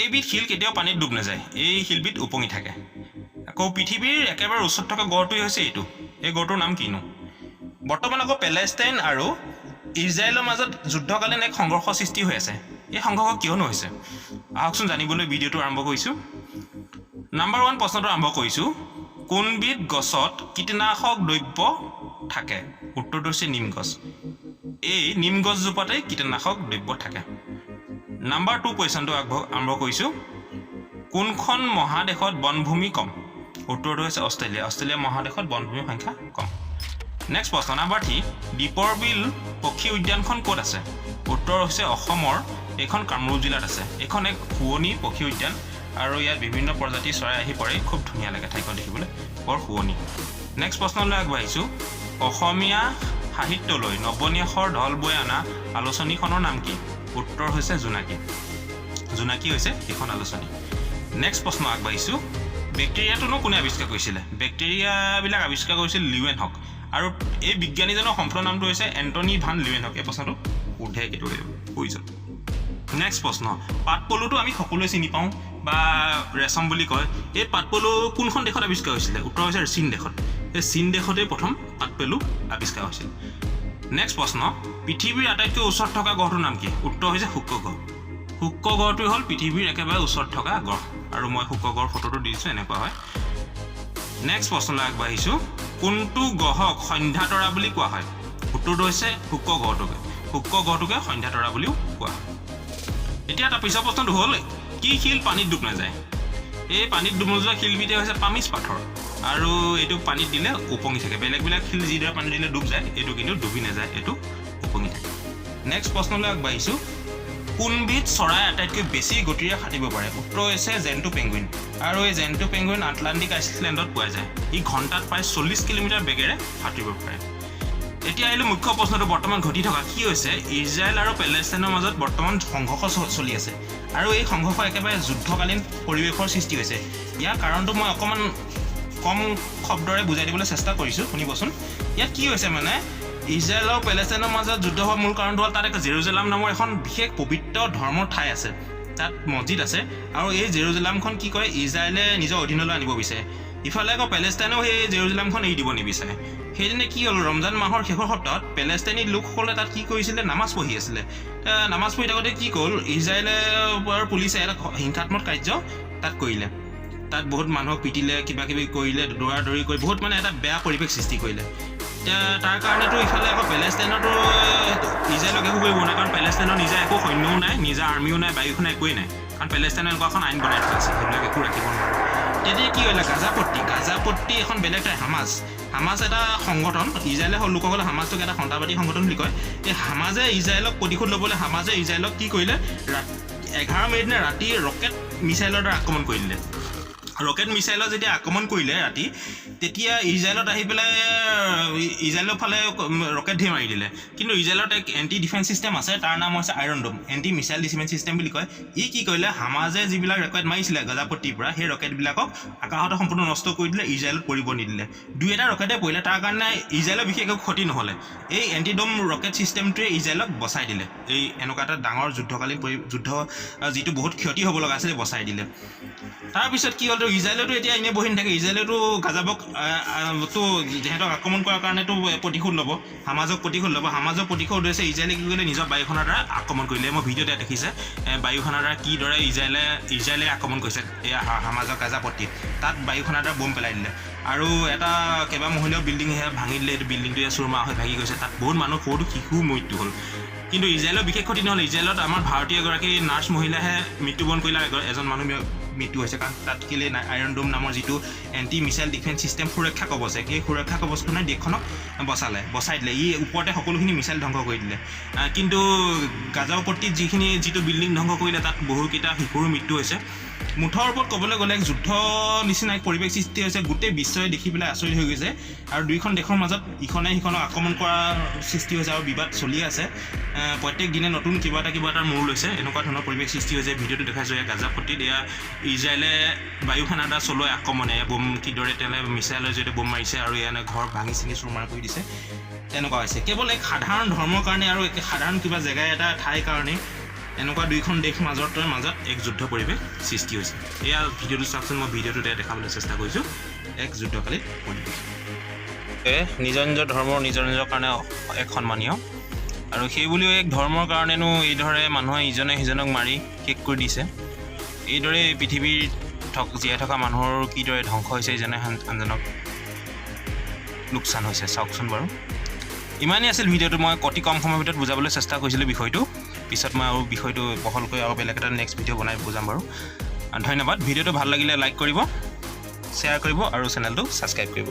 এইবিধ শিল কেতিয়াও পানীত ডুব নাযায়, এই শিলবিধ উপঙি থাকে। আকৌ পৃথিৱীৰ একেবাৰে ওচৰত থকা গড়টোৱে হৈছে এইটো। এই গড়টোৰ নাম কিনো? বৰ্তমান আকৌ পেলেষ্টাইন আৰু ইজৰাইলৰ মাজত যুদ্ধকালীন এক সংঘৰ্ষ সৃষ্টি হৈ আছে। এই সংঘৰ্ষ কিয়নো হৈছে আহকচোন জানিবলৈ ভিডিঅ'টো আৰম্ভ কৰিছোঁ। নাম্বাৰ 1 প্ৰশ্নটো আৰম্ভ কৰিছোঁ। কোনবিধ গছত কীটনাশক দ্ৰব্য থাকে? উত্তৰটো হৈছে নিম গছ। এই নিম গছজোপাতেই কীটনাশক দ্ৰব্য থাকে। নাম্বাৰ 2 কুৱেশ্যনটো আৰম্ভ কৰিছোঁ। কোনখন মহাদেশত বনভূমি কম? উত্তৰটো হৈছে অষ্ট্ৰেলিয়া। অষ্ট্ৰেলিয়া মহাদেশত বনভূমিৰ সংখ্যা কম। নেক্সট প্ৰশ্ন নাম্বাৰ 3। দীপৰ বিল পক্ষী উদ্যানখন ক'ত আছে? উত্তৰ হৈছে অসমৰ এইখন কামৰূপ জিলাত আছে। এইখন এক শুৱনি পক্ষী উদ্যান আৰু ইয়াত বিভিন্ন প্ৰজাতিৰ চৰাই আহি পৰে। খুব ধুনীয়া লাগে ঠাইখন দেখিবলৈ, বৰ শুৱনি। নেক্সট প্ৰশ্নলৈ আগবাঢ়িছোঁ। অসমীয়া সাহিত্যলৈ নৱন্যাসৰ ঢল বৈ অনা আলোচনীখনৰ নাম কি? উত্তৰ হৈছে জোনাকী। জোনাকী হৈছে এইখন আলোচনী। নেক্সট প্ৰশ্ন আগবাঢ়িছোঁ। বেক্টেৰিয়াটোনো কোনে আৱিষ্কাৰ কৰিছিলে? বেক্টেৰিয়াবিলাক আৱিষ্কাৰ কৰিছিল লিউৱেনহক আৰু এই বিজ্ঞানীজনৰ সম্পূৰ্ণ নামটো হৈছে এণ্টনি ভান লিউৱেনহক। এই প্ৰশ্নটো সোধে কিন্তু প্ৰয়োজন। নেক্সট প্ৰশ্ন। পাটপলুটো আমি সকলোৱে চিনি পাওঁ বা ৰেচম বুলি কয়। এই পাটপলু কোনখন দেশত আৱিষ্কাৰ হৈছিলে? উত্তৰ হৈছে চীন দেশত। এই চীন দেশতেই প্ৰথম পাটপলু আৱিষ্কাৰ হৈছিল। নেক্সট প্ৰশ্ন। পৃথিৱীৰ আটাইতকৈ ওচৰত থকা গ্ৰহটোৰ নাম কি? উত্তৰ হৈছে শুক্ৰ গ্ৰহ। শুক্ৰ গ্ৰহটোৱে হ'ল পৃথিৱীৰ একেবাৰে ওচৰত থকা গ্ৰহ আৰু মই শুক্ৰ গ্ৰহৰ ফটোটো দিছোঁ, এনেকুৱা হয়। নেক্সট প্ৰশ্নলৈ আগবাঢ়িছোঁ। কোনটো গ্ৰহক সন্ধ্যা তৰা বুলি কোৱা হয়? উত্তৰটো হৈছে শুক্ৰ গ্ৰহটোকে। শুক্ৰ গ্ৰহটোকে সন্ধ্যা তৰা বুলিও কোৱা হয়। এতিয়া তাৰ পিছৰ প্ৰশ্নটো হ'ল, কি শিল পানীত ডুব নাযায়? এই পানীত ডুব নোযোৱা শিলবিধে হৈছে পামিজ পাথৰ আৰু এইটো পানীত দিলে উপঙি থাকে। বেলেগ বেলেগ শিল যিদৰে পানীত দিলে ডুব যায়, এইটো কিন্তু ডুবি নাযায়, এইটো উপঙি থাকে। নেক্সট প্ৰশ্নলৈ আগবাঢ়িছোঁ। কোনবিধ চৰাই আটাইতকৈ বেছি গতিৰে সাঁতুৰিব পাৰে? উত্তৰ হৈছে জেণ্টু পেংগুইন আৰু এই জেণ্টু পেংগুইন আটলাণ্টিক আইচলেণ্ডত পোৱা যায়। ই ঘণ্টাত প্ৰায় 40 কিলোমিটাৰ বেগেৰে সাঁতুৰিব পাৰে। এতিয়া আহিলে মুখ্য প্ৰশ্নটো, বৰ্তমান ঘটি থকা কি হৈছে? ইজৰাইল আৰু পেলেষ্টাইনৰ মাজত বৰ্তমান সংঘৰ্ষ চলি আছে আৰু এই সংঘৰ্ষ একেবাৰে যুদ্ধকালীন পৰিৱেশৰ সৃষ্টি হৈছে। ইয়াৰ কাৰণটো মই অকণমান কম শব্দৰে বুজাই দিবলৈ চেষ্টা কৰিছোঁ, শুনিবচোন। ইয়াত কি হৈছে মানে, ইজৰাইল আৰু পেলেষ্টাইনৰ মাজত যুদ্ধ হোৱাৰ মূল কাৰণটো হ'ল তাত এক জেৰুজালেম নামৰ এখন বিশেষ পবিত্ৰ ধৰ্মৰ ঠাই আছে, তাত মছজিদ আছে আৰু এই জেৰুজালেমখন কি কৰে, ইজৰাইলে নিজৰ অধীনলৈ আনিব বিচাৰে। ইফালে আকৌ পেলেষ্টাইনেও সেই জেৰুজালেমখন এৰি দিব নিবিচাৰে। সেইদিনে কি হ'ল, ৰমজান মাহৰ শেষৰ সপ্তাহত পেলেষ্টাইনী লোকসকলে তাত কি কৰিছিলে, নামাজ পঢ়ি আছিলে। নামাজ পঢ়ি থাকোঁতে কি হ'ল, ইজৰাইলৰ পুলিচে এটা হিংসাত্মক কাৰ্য তাত কৰিলে। তাত বহুত মানুহক পিটিলে, কিবা কিবি কৰিলে, দৌৰাদৌৰি কৰি বহুত মানে এটা বেয়া পৰিৱেশ সৃষ্টি কৰিলে। এতিয়া তাৰ কাৰণেতো ইফালে আকৌ পেলেষ্টাইনতো ইজৰাইলক একো কৰিব নোৱাৰে, কাৰণ পেলেষ্টাইনৰ নিজা একো সৈন্যও নাই, নিজা আৰ্মিও নাই, বায়ুসেনা একোৱেই নাই, কাৰণ পেলেষ্টাইনৰ এনেকুৱা এখন আইন বনাই থোৱা আছে, সেইবিলাক একো ৰাখিব নোৱাৰে। তেতিয়া কি কৰিলে, গাজাপট্টি এখন বেলেগ ঠাই, হামাজ এটা সংগঠন, ইজৰাইলে লোকসকলে হামাজটোক এটা সন্ত্ৰাসবাদী সংগঠন বুলি কয়। এই হামাজে ইজৰাইলক প্ৰতিশোধ ল'বলৈ হামাজে ইজৰাইলক কি কৰিলে, 11 মেৰ দিনা ৰাতি ৰকেট মিছাইলৰ দ্বাৰা আক্ৰমণ কৰি দিলে। ৰকেট মিছাইলৰ যেতিয়া আক্ৰমণ কৰিলে ৰাতি, তেতিয়া ইজৰাইলত আহি পেলাই ইজৰাইলৰ ফালে ৰকেট ঢেৰ মাৰি দিলে। কিন্তু ইজৰাইলত এক এণ্টি ডিফেন্স ছিষ্টেম আছে, তাৰ নাম হৈছে iron dome, anti missile defence system বুলি কয়। ই কি কৰিলে, হামাজে যিবিলাক ৰকেট মাৰিছিলে গাজাপট্টিৰ পৰা, সেই ৰকেটবিলাকক আকাশতে সম্পূৰ্ণ নষ্ট কৰি দিলে, ইজৰাইলত পৰিব নিদিলে। 2-এটা ৰকেটে পৰিলে, তাৰ কাৰণে ইজৰাইলৰ বিশেষ একো ক্ষতি নহ'লে। এই এণ্টি ড'ম ৰকেট ছিষ্টেমটোৱে ইজৰাইলক বচাই দিলে। এই এনেকুৱা এটা ডাঙৰ যুদ্ধকালীন যুদ্ধ যিটো বহুত ক্ষতি হ'ব লগা আছিলে, বচাই দিলে। তাৰপিছত কি হ'ল, ইজৰাইলতো এতিয়া এনেই বহি নাথাকে, ইজৰাইলেতো গাজাবক সিহঁতক আক্ৰমণ কৰাৰ কাৰণেতো প্ৰতিশোধ ল'ব, হামাজক প্ৰতিশোধ ল'ব। হামাজক প্ৰতিশোধ হৈছে ইজৰাইলে কি কৰিলে, নিজৰ বায়ুসেনাৰ দ্বাৰা আক্ৰমণ কৰিলে। মই ভিডিঅ'তে দেখিছে বায়ুসেনাৰ দ্বাৰা কিদৰে ইজৰাইলে আক্ৰমণ কৰিছে এয়া হামাজৰ গাজাপট্টিত। তাত বায়ুসেনাৰ দ্বাৰা বম পেলাই দিলে আৰু এটা কেইবামহলীয় বিল্ডিং ভাঙি দিলে। এইটো বিল্ডিংটোৱে চুৰমাৰ হৈ ভাগি গৈছে, তাত বহুত মানুহ, সৰুটো শিশু মৃত্যু হ'ল। কিন্তু ইজৰাইলৰ বিশেষ ক্ষতি নহ'ল। ইজৰাইলত আমাৰ ভাৰতীয় এগৰাকী নাৰ্ছ মহিলাহে মৃত্যুবৰণ কৰিলে, এজন মানুহ মৃত্যু হৈছে, কাৰণ তাত কেলৈ আইৰণ ড'ম নামৰ যিটো এণ্টি মিছাইল ডিফেন্স ছিষ্টেম সুৰক্ষা কৱচ, সেই সুৰক্ষা কৱচখনে দেশখনক বচাই দিলে। ই ওপৰতে সকলোখিনি মিছাইল ধ্বংস কৰি দিলে। কিন্তু গাজাপট্টিত যিটো বিল্ডিং ধ্বংস কৰিলে, তাত বহুকেইটা শিশুৰো মৃত্যু হৈছে। মুঠৰ ওপৰত ক'বলৈ গ'লে যুদ্ধ নিচিনা এক পৰিৱেশ সৃষ্টি হৈছে, গোটেই বিশ্বই দেখি পেলাই আচৰিত হৈ গৈছে আৰু দুইখন দেশৰ মাজত ইখনে সিখনক আক্ৰমণ কৰাৰ সৃষ্টি হৈছে আৰু বিবাদ চলি আছে। প্ৰত্যেক দিনে নতুন কিবা এটা মূৰ লৈছে, এনেকুৱা ধৰণৰ পৰিৱেশ সৃষ্টি হৈছে। ভিডিঅ'টো দেখাইছোঁ, এয়া গাজাপট্টিত এয়া ইজৰাইলে বায়ুসেনাৰ দ্বাৰা চলোৱা আক্ৰমণে বম কিদৰে তেওঁলোকে মিছাইলৰ জৰিয়তে বম মাৰিছে আৰু ইয়াৰ ঘৰ ভাঙি চিঙি চুৰমাৰ কৰি দিছে। তেনেকুৱা হৈছে কেৱল এক সাধাৰণ ধৰ্মৰ কাৰণে আৰু এক সাধাৰণ কিবা জেগা এটা ঠাইৰ কাৰণেই এনেকুৱা দুইখন দেশ মাজত এক যুদ্ধ পৰিৱেশ সৃষ্টি হৈছে এয়া ভিডিঅ'টো চাওকচোন মই ভিডিঅ'টোতে দেখাবলৈ চেষ্টা কৰিছোঁ এক যুদ্ধকালীন পৰিৱেশ নিজৰ নিজৰ ধৰ্মৰ নিজৰ কাৰণে এক সন্মানীয় আৰু সেই বুলিও এক ধৰ্মৰ কাৰণেনো এইদৰে মানুহে ইজনে সিজনক মাৰি শেষ কৰি দিছে এইদৰে পৃথিৱীৰ জীয়াই থকা মানুহৰ কিদৰে ধ্বংস হৈছে ইজনে আনজনক লোকচান হৈছে চাওকচোন বাৰু ইমানেই আছিল ভিডিঅ'টো মই অতি কম সময়ৰ ভিতৰত বুজাবলৈ চেষ্টা কৰিছিলোঁ বিষয়টো পিছত মই আৰু বিষয়টো বহলকৈ আৰু বেলেগ এটা নেক্সট ভিডিঅ' বনাই বুজাম বাৰু ধন্যবাদ ভিডিঅ'টো ভাল লাগিলে লাইক কৰিব শ্বেয়াৰ কৰিব আৰু চেনেলটো ছাবস্ক্ৰাইব কৰিব